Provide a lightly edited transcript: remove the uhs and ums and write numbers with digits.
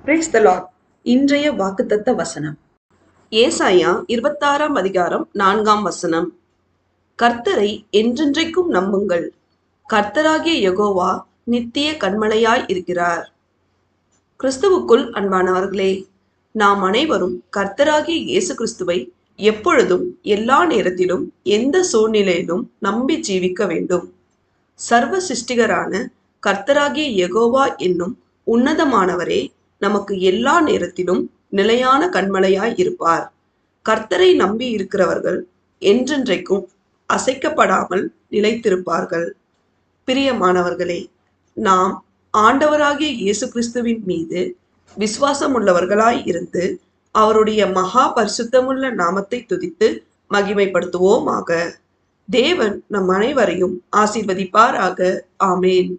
Praise the Lord. இன்றைய வாக்குத்தத்த வசனம் ஏசாயா 26ஆம் அதிகாரம் 4ஆம் வசனம். கர்த்தரை என்றென்றைக்கும் நம்புங்கள், கர்த்தராகிய யெகோவா நித்திய கன்மலையாய் இருக்கிறார். கிறிஸ்துவுக்குள் அன்பானவர்களே, நாம் அனைவரும் கர்த்தராகிய இயேசு கிறிஸ்துவை எப்பொழுதும் எல்லா நேரத்திலும் எந்த சூழ்நிலையிலும் நம்பி ஜீவிக்க வேண்டும். சர்வ சிருஷ்டிகரான கர்த்தராகிய யெகோவா என்னும் உன்னதமானவரே நமக்கு எல்லா நேரத்திலும் நிலையான கன்மலையாய் இருப்பார். கர்த்தரை நம்பி இருக்கிறவர்கள் என்றென்றைக்கும் அசைக்கப்படாமல் நிலைத்திருப்பார்கள். பிரியமானவர்களே, நாம் ஆண்டவராகிய இயேசு கிறிஸ்துவின் மீது விசுவாசம் உள்ளவர்களாய் இருந்து அவருடைய மகா பரிசுத்தமுள்ள நாமத்தை துதித்து மகிமைப்படுத்துவோமாக. தேவன் நம் அனைவரையும் ஆசீர்வதிப்பாராக. ஆமேன்.